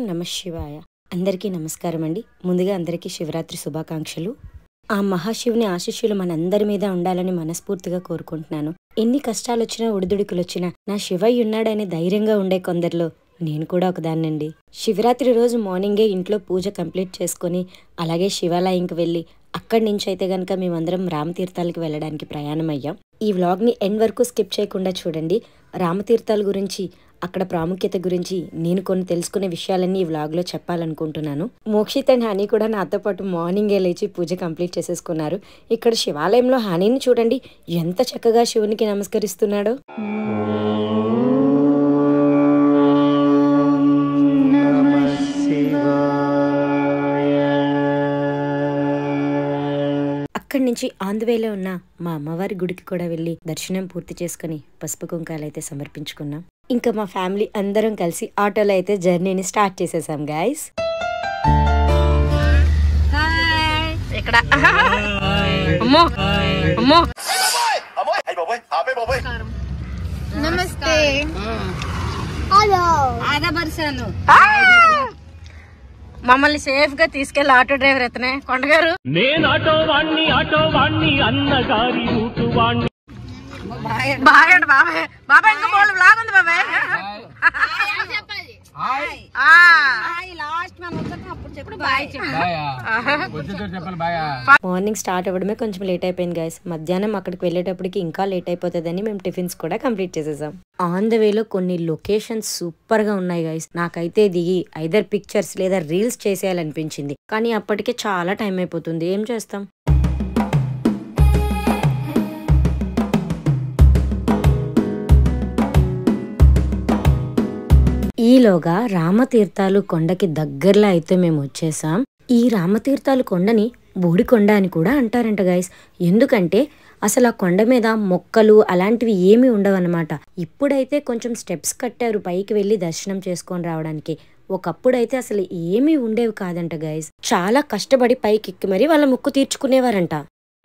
నమః శివాయ. అందరికీ నమస్కారం అండి. ముందుగా అందరికీ శివరాత్రి శుభాకాంక్షలు. ఆ మహాశివుని ఆశీస్సులు మనందరి మీద ఉండాలని మనస్ఫూర్తిగా కోరుకుంటున్నాను. ఎన్ని కష్టాలు వచ్చినా ఒడిదుడుకులు వచ్చినా నా శివయ్య ఉన్నాడని ధైర్యంగా ఉండే కొందరిలో నేను కూడా ఒకదాన్నండి. శివరాత్రి రోజు మార్నింగే ఇంట్లో పూజ కంప్లీట్ చేసుకొని అలాగే శివాలయంకి వెళ్ళి అక్కడి నుంచి అయితే గనక మేమందరం రామతీర్థాలకి వెళ్ళడానికి ప్రయాణం అయ్యాం. ఈ వ్లాగ్ని ఎండ్ వరకు స్కిప్ చేయకుండా చూడండి. రామతీర్థాల గురించి, అక్కడ ప్రాముఖ్యత గురించి నేను కొన్ని తెలుసుకునే విషయాలన్నీ ఈ వ్లాగ్లో చెప్పాలనుకుంటున్నాను. మోక్షిత్ అండ్ హనీ కూడా నాతో పాటు మార్నింగే లేచి పూజ కంప్లీట్ చేసేసుకున్నారు. ఇక్కడ శివాలయంలో హనీని చూడండి, ఎంత చక్కగా శివునికి నమస్కరిస్తున్నాడో. అక్కడి నుంచి ఆంధ్వేలో ఉన్న మా అమ్మవారి గుడికి కూడా వెళ్ళి దర్శనం పూర్తి చేసుకుని పసుపు కుంకాలు అయితే సమర్పించుకున్నాం. ఇంకా మా ఫ్యామిలీ అందరం కలిసి ఆటోలో అయితే జర్నీని స్టార్ట్ చేసేసాం గైస్. నమస్తే. మమ్మల్ని సేఫ్ గా తీసుకెళ్లి ఆటో డ్రైవర్ అతనే కొండగారు. నేను ఆటో వాణ్ణి అన్నగారి రూటు వాణ్ణి. బాబాయ్ బాబాయ్ ఇంకా బోల్ బ్లాగ్ ఉంది బాబాయ్. మార్నింగ్ స్టార్ట్ అవ్వడమే కొంచెం లేట్ అయిపోయింది గైస్. మధ్యాహ్నం అక్కడికి వెళ్ళేటప్పటికి ఇంకా లేట్ అయిపోతుందని మేము టిఫిన్స్ కూడా కంప్లీట్ చేసేసాం. ఆన్ ద వేలో కొన్ని లొకేషన్స్ సూపర్ గా ఉన్నాయి గైస్. నాకైతే దిగి ఐదర్ పిక్చర్స్ లేదా రీల్స్ చేసేయాలనిపించింది, కానీ అప్పటికే చాలా టైం అయిపోతుంది. ఏం చేస్తాం. ఈలోగా రామతీర్థాలు కొండకి దగ్గరలో అయితే మేము వచ్చేసాం. ఈ రామతీర్థాలు కొండని బోడికొండ అని కూడా అంటారంట గైస్. ఎందుకంటే అసలు ఆ కొండ మీద మొక్కలు అలాంటివి ఏమీ ఉండవన్నమాట. ఇప్పుడైతే కొంచెం స్టెప్స్ కట్టారు పైకి వెళ్ళి దర్శనం చేసుకొని రావడానికి. ఒకప్పుడైతే అసలు ఏమీ ఉండేవి కాదంట గైస్. చాలా కష్టపడి పైకి ఎక్కి మరి వాళ్ళ మొక్కు తీర్చుకునేవారంట.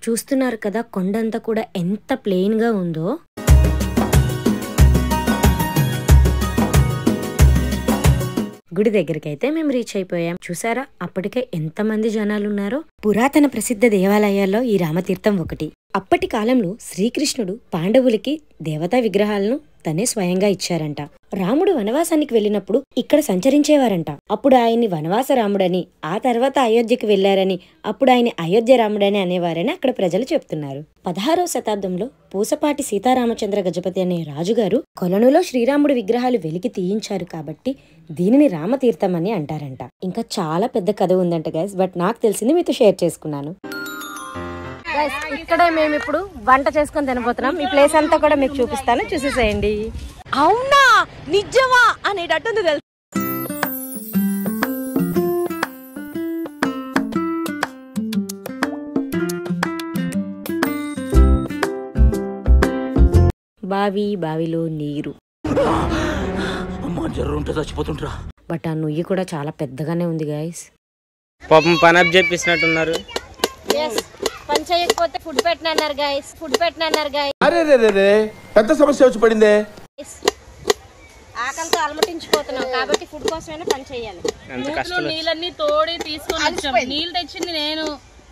చూస్తున్నారు కదా కొండంతా కూడా ఎంత ప్లెయిన్ గా ఉందో. గుడి దగ్గరికి అయితే మేము రీచ్ అయిపోయాం. చూసారా అప్పటికే ఎంతమంది జనాలు ఉన్నారో. పురాతన ప్రసిద్ధ దేవాలయాల్లో ఈ రామతీర్థం ఒకటి. అప్పటి కాలంలో శ్రీకృష్ణుడు పాండవులకి దేవతా విగ్రహాలను తనే స్వయంగా ఇచ్చారంట. రాముడు వనవాసానికి వెళ్ళినప్పుడు ఇక్కడ సంచరించేవారంట. అప్పుడు ఆయన్ని వనవాస రాముడని, ఆ తర్వాత అయోధ్యకి వెళ్లారని, అప్పుడు ఆయన అయోధ్య రాముడని అనేవారని అక్కడ ప్రజలు చెప్తున్నారు. 16వ శతాబ్దంలో పూసపాటి సీతారామచంద్ర గజపతి అనే రాజుగారు కొలనులో శ్రీరాముడి విగ్రహాలు వెలికి తీయించారు కాబట్టి దీనిని రామతీర్థం అని అంటారంట. ఇంకా చాలా పెద్ద కథ ఉందంట గైస్, బట్ నాకు తెలిసింది మీతో షేర్ చేసుకున్నాను. ఇక్కడే మేము ఇప్పుడు వంట చేసుకొని తినబోతున్నాం. ఈ ప్లేస్ అంతా కూడా మీకు చూపిస్తాను, చూసేసేయండి. అవునా నిజమా అనేటట్టుంది తెలుసు. బావిలో నీరు, బట్ ఆ నుయ్యి కూడా చాలా పెద్దగానే ఉంది గైస్. పాపం పని అప్ చెప్పిస్తున్నట్టున్నారు. పని చేయకపోతే ఫుడ్ పెట్టినన్నారు గైస్. అరే పెద్ద సమస్య వచ్చి పడిందే. ఆకలితో అలమటించిపోతున్నాం కాబట్టి ఫుడ్ కోసమైనా పని చేయాలి. నీళ్ళన్నీ తోడి తీసుకొని వచ్చాం. నీళ్ళు తెచ్చింది నేను,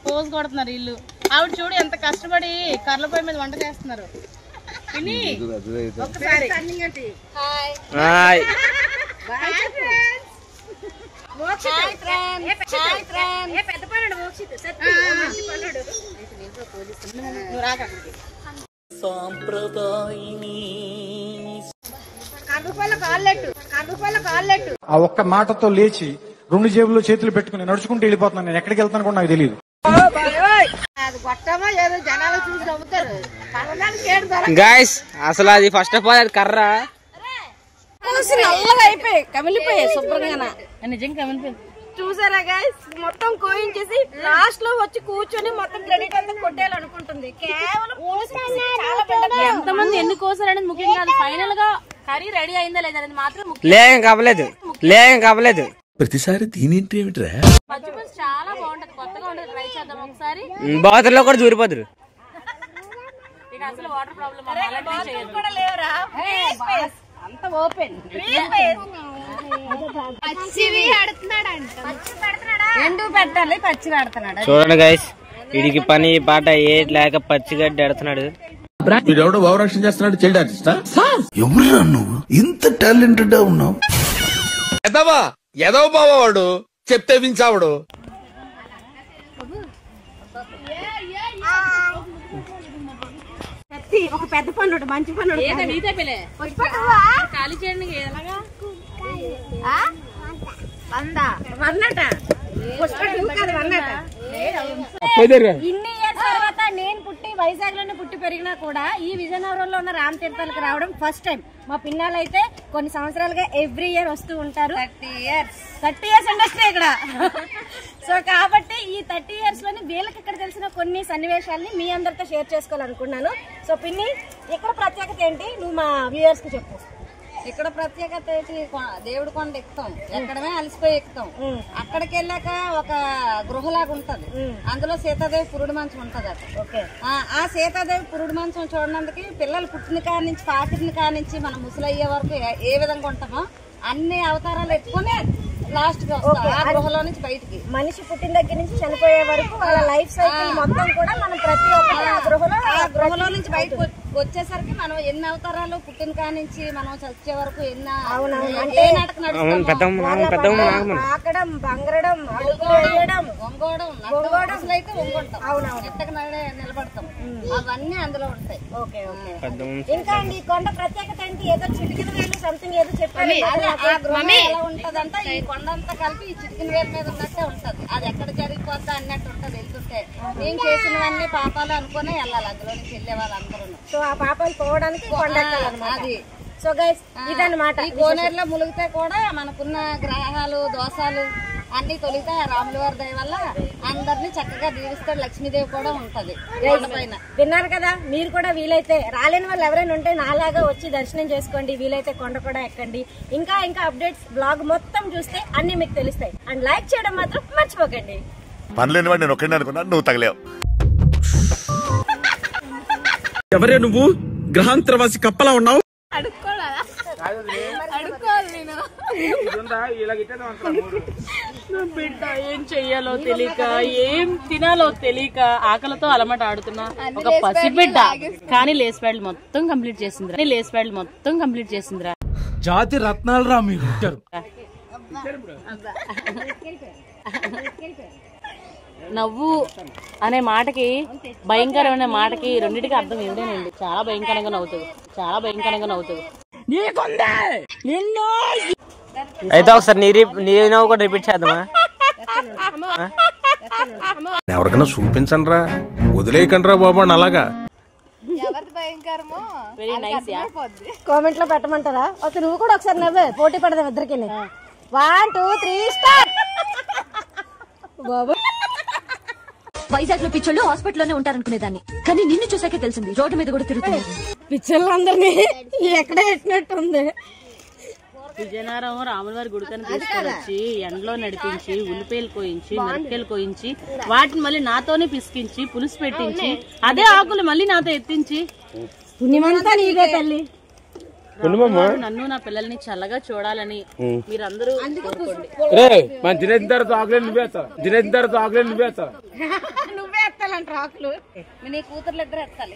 పోజ్ కొడుతున్నారు ఇల్లు. ఆవిడ చూడు ఎంత కష్టపడి కర్ల పొయ్యి మీద వంట చేస్తున్నారు. ఆ ఒక్క మాటతో లేచి 2 జేబుల్లో చేతులు పెట్టుకుని నడుచుకుంటూ వెళ్ళిపోతున్నాను. నేను ఎక్కడికి వెళ్తాను కూడా నాకు తెలియదు. గాయస్ అసలు అది ఫస్ట్ ఆఫ్ ఆల్ అది కర్ర నల్లగా అయిపోయి కమిలిపోయాయి శుభ్రంగా. నిజంగా కమిలిపోయింది. చూసారా గైస్, మొత్తం కోయించేసి లాస్ట్ లో వచ్చి కూర్చొని మొత్తం క్రెడిట్ అంతా కొట్టేయాలనుకుంటుంది. కేవలం ఎంతమంది ఎన్ని కోసారనేది ముఖ్యం కాదు, ఫైనల్ గా కర్రీ రెడీ అయిందా లేదా అనేది మాత్రం లేం కావలేదు. ప్రతిసారి దీనింటి ఏమిట్రా? పచ్చిపులుసు చాలా బాగుంటది, కొత్తగా ఉంటది. ట్రై చేద్దాం ఒకసారి. బాతుల్లో కూడా దూరిపోదురు. అసలు వాటర్ ప్రాబ్లం కూడా లేవురా, అంత ఓపెన్. ఎండు పెట్టాలి, పచ్చి పెడుతున్నాడు. చూడండి గైస్, వీడికి పని పాట ఏ లేక పచ్చిగడ్డి ఎడుతున్నాడు. వీడెవడో భావరక్షణ చేస్తున్నాడు, చైల్డ్ ఆర్టిస్టా? ఎవరురా నువ్వు ఇంత టాలెంటెడ్ ఉన్నావు? ఎదవా ఎదవ బావాడు చెప్తే వించావుడు. ఒక పెద్ద పన్నుడు, మంచి పన్నుడు. ఖాళీ చేయండి ఎలాగా ఇన్ని ఇయర్స్ తర్వాత నేను పుట్టి వైజాగ్ లోనే పుట్టి పెరిగినా కూడా ఈ విజయనగరంలో ఉన్న రామ్ తీర్థాలకు రావడం ఫస్ట్ టైం. మా పిల్లలు అయితే కొన్ని సంవత్సరాలుగా ఎవ్రీ ఇయర్ వస్తూ ఉంటారు. 30 ఇయర్స్ ఇండస్ట్రీ ఇక్కడ. సో కాబట్టి ఈ 30 ఇయర్స్ లోని వీళ్ళకి ఇక్కడ తెలిసిన కొన్ని సన్నివేశాలని మీ అందరితో షేర్ చేసుకోవాలనుకున్నాను. సో పిన్ని, ఇక్కడ ప్రత్యేకత ఏంటి నువ్వు మా వ్యూయర్స్ కి చెప్పు. ఇక్కడ ప్రత్యేకత దేవుడి కొండ ఎక్కుతాం, ఎక్కడమే అలసిపోయి ఎక్కుతాం. అక్కడికి వెళ్ళాక ఒక గృహలాగా ఉంటది, అందులో సీతాదేవి పురుడు మంచం ఉంటది. ఆ సీతాదేవి పురుడు మంచం చూడడానికి పిల్లలు పుట్టిన కాడ నుంచి పాకిన కాడ నుంచి మనం ముసలయ్యే వరకు ఏ విధంగా ఉంటామో అన్ని అవతారాలు ఎత్తుకుని లాస్ట్ కి వస్తాం ఆ గృహలో నుంచి బయటికి. మనిషి పుట్టిన దగ్గర నుంచి చనిపోయే వరకు వాళ్ళ లైఫ్ సైకిల్ మొత్తం కూడా మనం ప్రతి ఒక్కటి ఆ గృహలో నుంచి బయటకు వచ్చేసరికి మనం ఎన్ని అవతారాలు పుట్టిన కాడ నుంచి మనం చచ్చే వరకు ఎన్ని నాటకం నడుస్తాం, ఆకడం, బంగరడం, వేయడం, వంగోవడం అసలు అయితే వంగుంటాం, ఎట్టకు నిలబడతాం, అవన్నీ అందులో ఉంటాయి. Okay okay. ఇంకా అండి ఈ కొండ ప్రత్యేకత ఏంటి? ఏదో చిటికిన వేలు సంథింగ్ ఏదో చెప్పాలి. ఆ గృహం ఎలా ఉంటదంటే ఈ కొండంతా కలిపి ఈ చిటికిన వేలు మీద ఉన్నట్టే ఉంటది. అది ఎక్కడ జరిగిపోద్దా అన్నట్టు ఉంటది. వెళ్తుంటే నేను చేసినవన్నీ పాపాలు అనుకునే వెళ్ళాలి, అందులో నుంచి వెళ్ళే వాళ్ళందరూ. సో ఆ పాపాలు పోవడానికి కొండ అది. సో గైస్ ఇదన్నమాట. ఈ కోనేరులో ములిగితే కూడా మనకున్న గ్రహాలు దోషాలు అన్ని తొలిగితే రాముల వారి దయ వల్ల అందరినీ చక్కగా దీవిస్తాడు. లక్ష్మీదేవి కూడా ఉంటది పైన. విన్నారు కదా, మీరు కూడా వీలైతే రాలేని వాళ్ళు ఎవరైనా ఉంటే నాలాగా వచ్చి దర్శనం చేసుకోండి. వీలైతే కొండ కూడా ఎక్కండి. ఇంకా ఇంకా అప్డేట్స్ బ్లాగ్ మొత్తం చూస్తే అన్ని మీకు తెలుస్తాయి. అండ్ లైక్ చేయడం మాత్రం మర్చిపోకండి. పనిలేని వాడు నేను ఒక్కడే అనుకున్నా, నువ్వు తగలేవు. ఎవరే నువ్వు? గ్రహాంతరవాసి కప్పలా ఉన్నావు. బిడ్డ ఏం చెయ్యాలో తెలియక, ఏం తినాలో తెలియక ఆకలితో అలమట ఆడుతున్నా ఒక పసిబిడ్డ. కానీ లేస్ ప్యాడ్లు మొత్తం కంప్లీట్ చేసిందిరా. జాతి రత్నాలు రా మీరు. నవ్వు అనే మాటకి, భయంకరమైన మాటకి రెండింటికి అర్థం ఏమిటేనండి. చాలా భయంకరంగా నవ్వుతుంది. అయితే ఒకసారి నీ నవ్వు కూడా రిపీట్ చేద్దామా? ఎవరికైనా చూపించండి రా, వదిలేయకండి రా బాబు అని. అలాగా కామెంట్ లో పెట్టమంటారా? ఓకే, నువ్వు కూడా ఒకసారి నవ్వే, పోటీ పడదాం ఇద్దరికి. 1 2 3 స్టార్ట్. బాబు వైజాగ్ లో పిచ్చోళ్ళు హాస్పిటల్ లోనే ఉంటారనుకునేదాన్ని, కానీ నిన్ను చూసాకే తెలిసింది రోడ్డు మీద కూడా తిరుగుతున్నారు. పిచ్చోళ్ళు అందరినీ ఎక్కడే ఎట్టినట్టుంది. విజయనగరం రాముల వారి గుడికని తీసుకొచ్చి ఎండలో నడిపించి ఉల్లిపాయలు కోయించి మిరపకాయలు కోయించి వాటిని మళ్ళీ నాతోనే పిసికించి పులుసు పెట్టించి అదే ఆకులు మళ్ళీ నాతో ఎత్తించి పుణ్యమంతా నీదే తల్లి. నన్ను నా పిల్లల్ని చల్లగా చూడాలని మీరందరూ కోరుకోండి. నువ్వే ఎత్తాలంట ఆకులు. నీ కూతుర్లు ఇద్దరు ఎత్తాలి.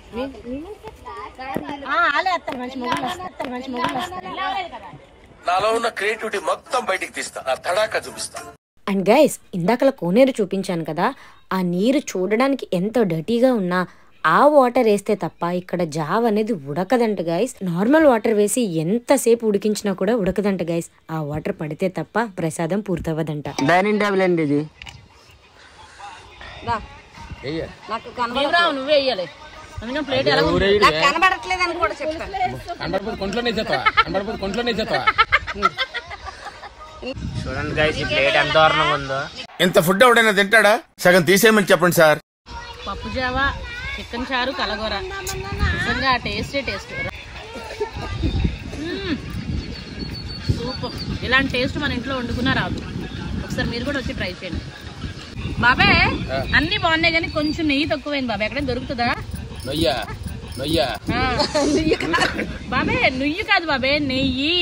మంచి మొగుళ్ళు వస్తారు. నాలో ఉన్న క్రియేటివిటీ మొత్తం బయటికి తీస్తా, నా తడాకా చూపిస్తా. అండ్ గైస్, ఇందాకలా కోనేరు చూపించాను కదా, ఆ నీరు చూడడానికి ఎంత డర్టీగా ఉన్నా ఆ వాటర్ వేస్తే తప్ప ఇక్కడ జావ్ అనేది ఉడకదంట గైస్. నార్మల్ వాటర్ వేసి ఎంతసేపు ఉడికించినా కూడా ఉడకదంట గైస్. ఆ వాటర్ పడితే తప్ప ప్రసాదం పూర్తవదంట. డైనింగ్ టేబుల్ అండి ఇది. నువ్వే వేయాలి. ప్లేట్ కనబడట్లేదు అని కూడా చెప్తాను. చూడండి గైస్, ఈ ప్లేట్ ఎంత దారుణంగా ఉందో. ఇంత ఫుడ్ ఎవడైనా తింటాడా? సగం తీసేయమని చెప్పండి సార్. పప్పు జావా, చికెన్ చారు, కలగూర, నిజంగా టేస్ట్ సూపర్. ఇలాంటి టేస్ట్ మన ఇంట్లో వండుకున్నా రాదు. ఒకసారి మీరు కూడా వచ్చి ట్రై చేయండి. బాబాయ్ అన్ని బాగున్నాయి కానీ కొంచెం నెయ్యి తక్కువైంది బాబాయ్. ఎక్కడైనా దొరుకుతుందా? బాబే నుయ్యి కాదు బాబే, నెయ్యి.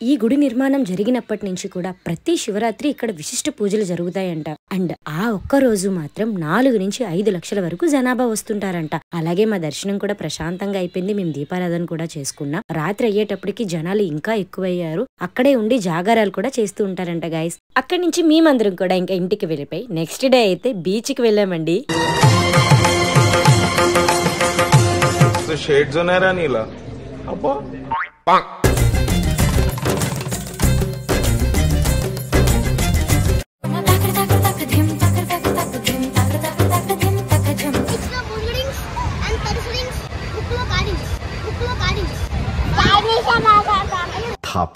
ఈ గుడి నిర్మాణం జరిగినప్పటి నుంచి కూడా ప్రతి శివరాత్రి ఇక్కడ విశిష్ట పూజలు జరుగుతాయంట. అండ్ ఆ ఒక్క రోజు మాత్రం 4 నుంచి 5 లక్షల వరకు జనాభా వస్తుంటారంట. అలాగే మా దర్శనం కూడా ప్రశాంతంగా అయిపోయింది. మేము దీపారాధన కూడా చేసుకున్నాం. రాత్రి అయ్యేటప్పటికి జనాలు ఇంకా ఎక్కువయ్యారు. అక్కడే ఉండి జాగారాలు కూడా చేస్తూ ఉంటారంట గైస్. అక్కడి నుంచి మేమందరం కూడా ఇంకా ఇంటికి వెళ్ళిపోయి నెక్స్ట్ డే అయితే బీచ్ కి వెళ్ళామండి. షేడ్స్ ఉన్నారా నీలా? అబ్బా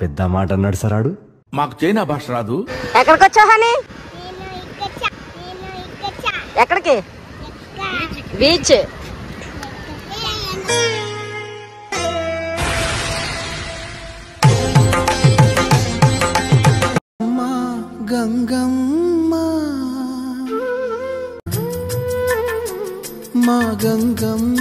పెద్ద మాట అన్నాడు సరాడు. మాకు చైనా భాష రాదు. ఎక్కడికి వచ్చావు హనీ? ఎక్కడికి? బీచ్. గంగమ్మ మా గంగమ్మ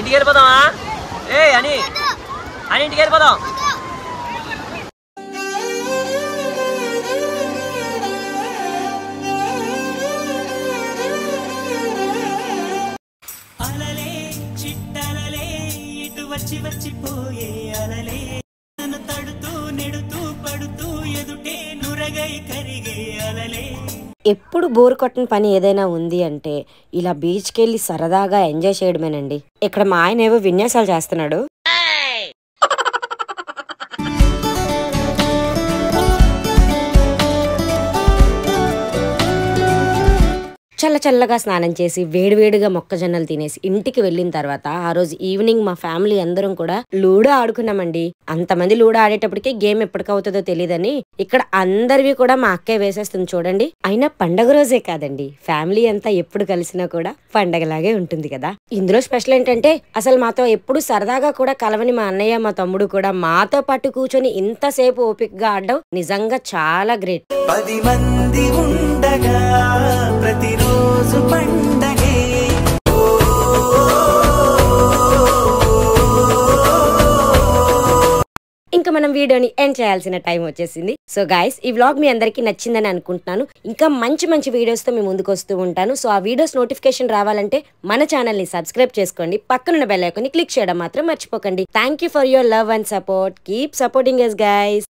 ఇంటికి వెళ్ళిపోదామా? అని ఇంటికి వెళ్ళిపోదాం. అలలే చిట్టలలే ఇటు వచ్చి వచ్చిపోయే అలలే నన్ను తడుతూ నెడుతూ పడుతూ ఎదుటే నురగై కరిగే అలలే. ఎప్పుడు బోర్ కొట్టని పని ఏదైనా ఉంది అంటే ఇలా బీచ్కి వెళ్ళి సరదాగా ఎంజాయ్ చేయడమేనండి. ఇక్కడ మా ఆయన ఏవో విన్యాసాలు చేస్తున్నాడు. చల్లగా స్నానం చేసి వేడివేడిగా మొక్కజొన్నలు తినేసి ఇంటికి వెళ్ళిన తర్వాత ఆ రోజు ఈవినింగ్ మా ఫ్యామిలీ అందరం కూడా లూడో ఆడుకున్నామండి. అంతమంది లూడో ఆడేటప్పటికే గేమ్ ఎప్పటికవుతుందో తెలియదని ఇక్కడ అందరివి కూడా మా అక్కయ్య వేసేస్తుంది చూడండి. అయినా పండగ రోజే కాదండి, ఫ్యామిలీ అంతా ఎప్పుడు కలిసినా కూడా పండగలాగే ఉంటుంది కదా. ఇందులో స్పెషల్ ఏంటంటే అసలు మాతో ఎప్పుడు సరదాగా కూడా కలవని మా అన్నయ్య మా తమ్ముడు కూడా మాతో పాటు కూర్చొని ఇంతసేపు ఓపికగా ఆడడం నిజంగా చాలా గ్రేట్. 10 మంది ఉండగా ప్రతిరోజు పండగే. ఇంకా మనం వీడియోని ఎండ్ చేయాల్సిన టైం వచ్చేసింది. సో గైస్, ఈ వ్లాగ్ మీ అందరికీ నచ్చిందని అనుకుంటున్నాను. ఇంకా మంచి వీడియోస్ తో మీ ముందుకు వస్తూ ఉంటాను. సో ఆ వీడియోస్ నోటిఫికేషన్ రావాలంటే మన ఛానల్ ని సబ్స్క్రైబ్ చేసుకోండి. పక్కనున్న బెల్ ఐకాన్ ని క్లిక్ చేయడం మాత్రం మర్చిపోకండి. Thank you for your love and support. Keep supporting us guys.